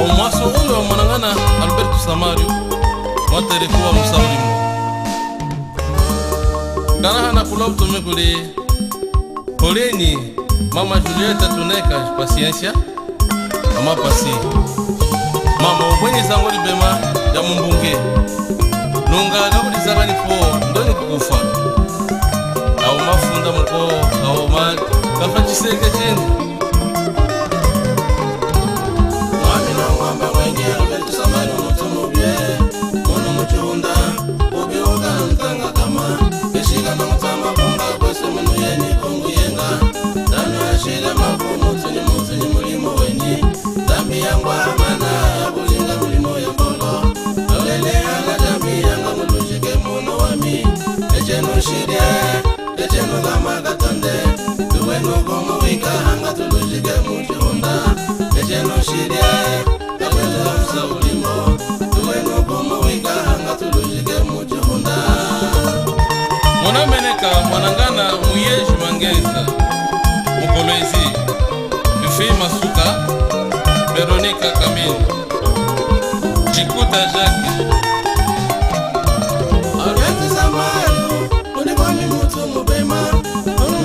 au mwaso ule wa mwanangana Alberto Samario mwaterekuwa msaulimo kana hana kula utome kule poleni mama Julieta tuneka paciencia mama pasi mama ubwenye zango libema ya mumbunge nunga gabuli zagani po ndoni kukufa au mafunda mko au ma kafachiseke chini mwami na mwamba mwenye Alberto Samario mutumubye kono muchunda ubiuga ntanga kama keshika na mtama bunga kwese menu yeni kongu yenga dami ashile mafumu tuni mulimo weni dami yangu amana ya bulinga mulimo ya mbolo lolele ala dami yanga mulujike muno wami echenu shirie echenu gama gatonde tuwenu komu wika hanga tulujike mujunda echenu shirie echenu gamsa ulimo tuwenu komu wika hanga tulujike mujunda mwana meneka mwanangana muyeji mangeza mukolezi Fifi Masuka Veronica Camille Chikuta Jacques Alberto Samario unikwami mutu mubema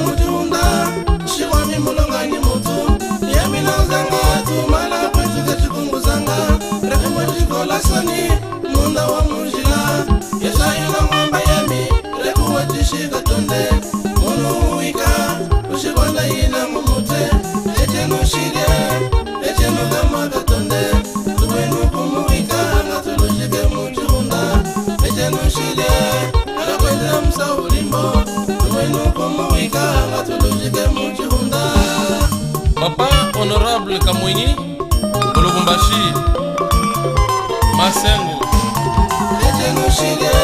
mujunda shikwami mulongani mutu yami nauzanga tumala kwetu kachikunguzanga rekemo chikola soni munda wa mujila yesayila mwamba yami rekuwa chishika tonde munu wika ushikwanda ina mumute echenu shirie echenu gama gatonde tuwenu kumuwika hanga tulujike mujunda echenu shirie alakweza msaulimbo tuwenu kumuwika hanga tulujike mujunda Papa Honorable Kamwinyi Olubumbashi Masengo echenu shirie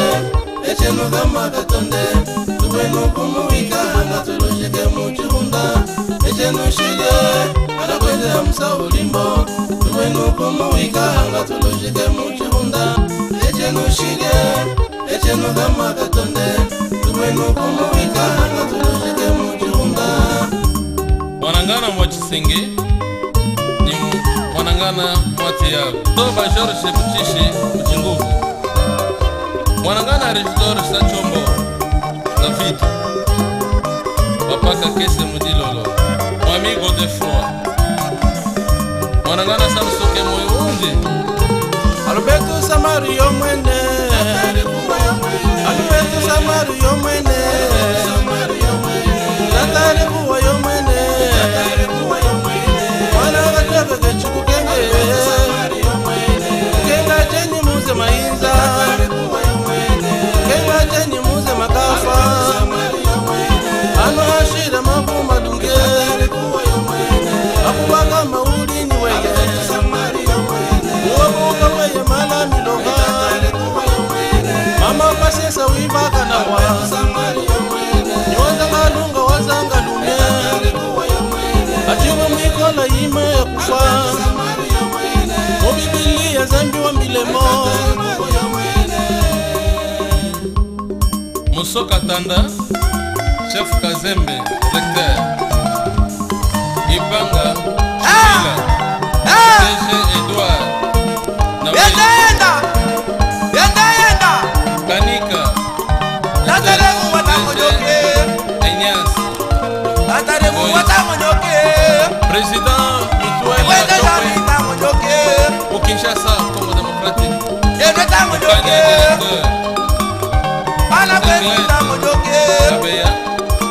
echenu gama gatonde tuwenu kumuwika hanga tulujike mujunda echenu shirie alakweza msaulimbo tuwenu kumuwika hanga tulujike mujunda echenu shirie echenu gama gatonde tuwenu kumuwika hanga tulujike mujunda Mwanangana Mwachisenge ni Mwanangana Mwatiago Toba George Buchishi Mchinguvu Mwanangana Regidor Sachombo David Papa Kese Mudilolo Mwamigo de Froid Mwanangana Samsoke Moyundi Alberto Samario mwene Alberto Samario mwene Tatare kuwa yo mwene Mwana gataka kechuku kenge Kenga jeni muze mainza Kenga jeni muze makafa Ano hashira mabuma dunge Akubaka mauli ni weye Uwabuka weye mala milonga Mama pasesa wibaka na wa Nyonza kalunga wazanga lume Atiwa mwikola yima ya kufa Mubibili ya zambi wa milemo Musoka Tanda Chef Kazembe Recteur Ibanga Chila DG Edouard Yenda Kanika Lataregu watamonyoke Enyas Lataregu watamonyoke Président Mutuel Watamonyoke Au Kinshasa Congo démocratique Yetamonyoke Ala Wetamonyoke Abeya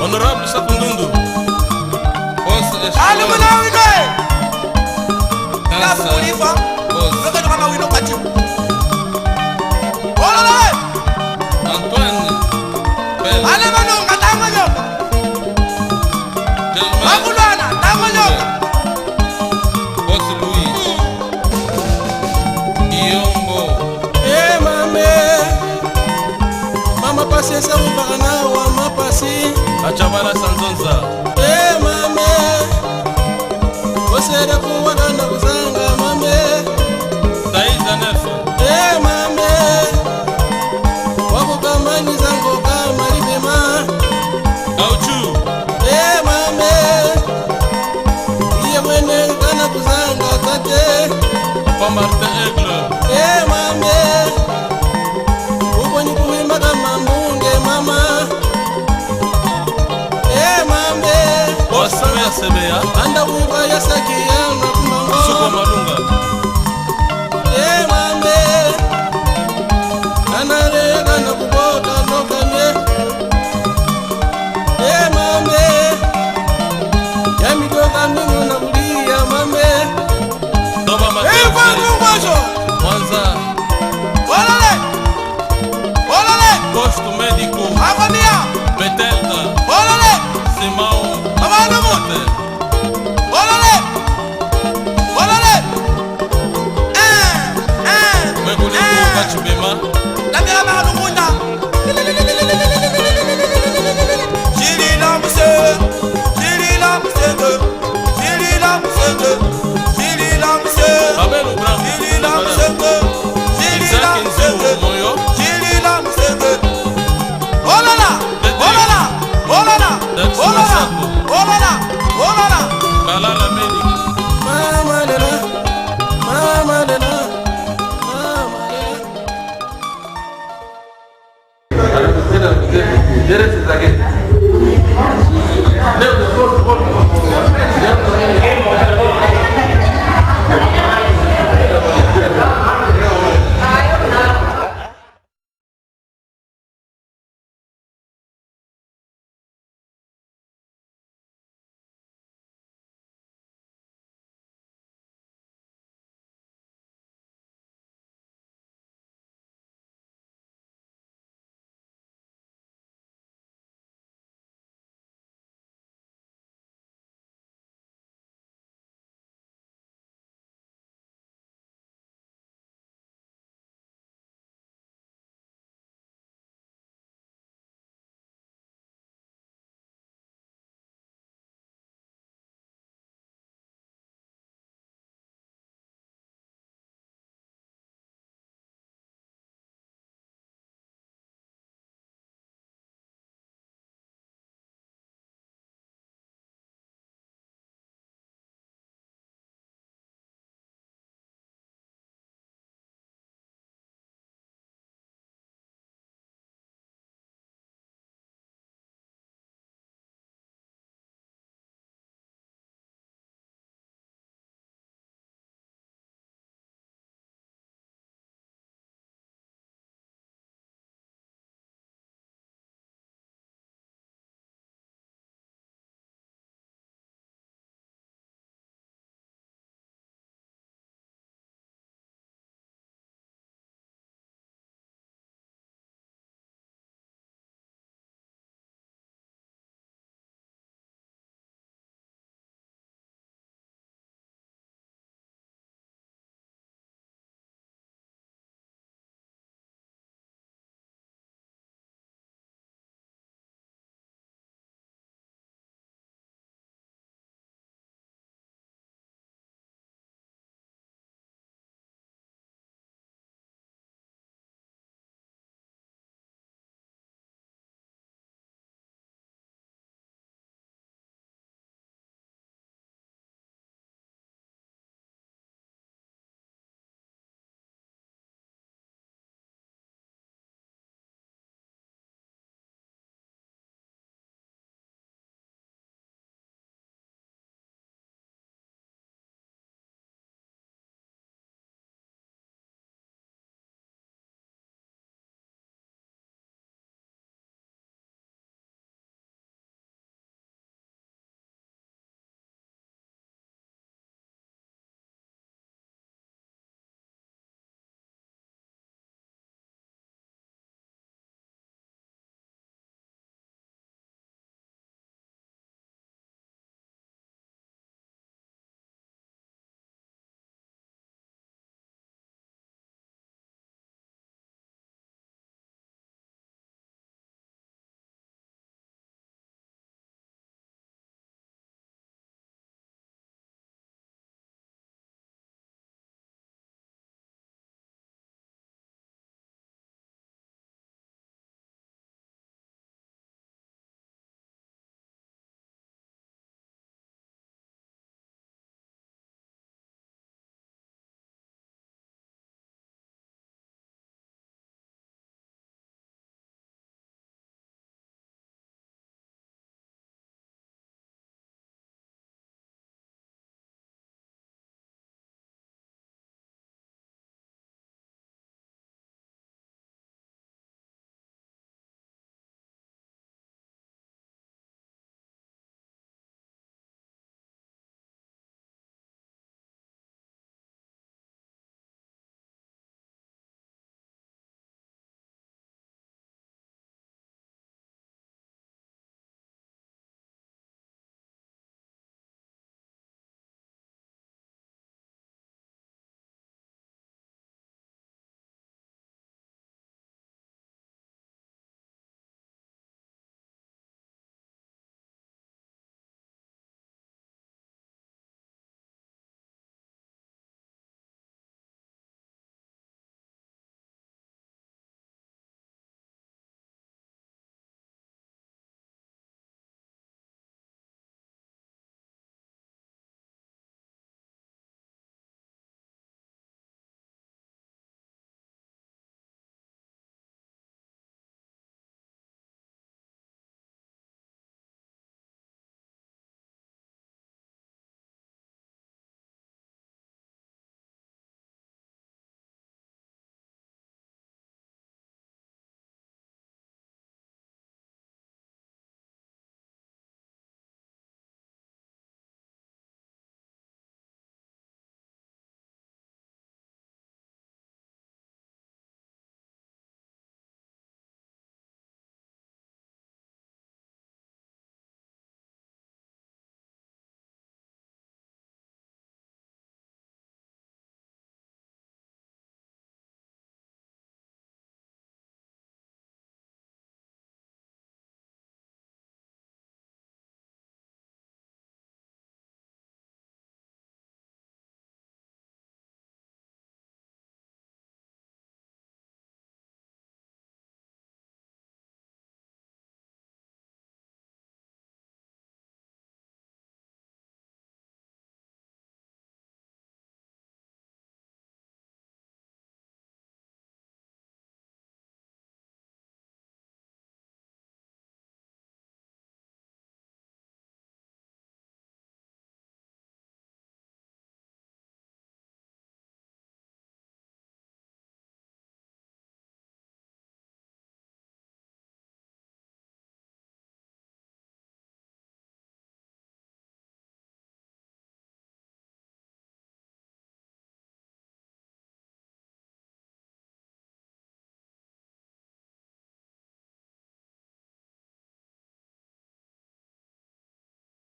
Honorable Sakundundu Boss Alumunawino Kafulifa Boss Kama wino kati Olole Antoine Bell Alemano Katamonyoka Makulana Tamonyoka Boss Louis Iyombo Mama pasi esa ubakana wa mapasi Achabana Sanzonza mame Osere kuwaganda kuzanga mame Taiza Nefe mame Wakukamani zango kama libema Auchu mame Iye mwene kana kuzanga tate Martin Aigle. Mame ubonyi kuimba kama mbunge mama. Mame Osame Sebea anda uiba ya sakia na kumongo Suko Malunga. Mame kanare kana kubota tokanye. Mame yami toka mbingu na kulia mame. Toba Mateo Mwanza. Olale Posto Médico Agonia Betelda Olale Simao Abanamu Olale Mwekuliku Kachibema Dabira Mahalumunda Jilila Musenge Jilila Musenge Jilila Musenge Jilila Musenge Abel Ubram Jilila Musenge Jilila Isaac Nzou Musenge Moyo Jilila Musenge Olala Balala Medic Mama Lela Mama Lela Jere se zague.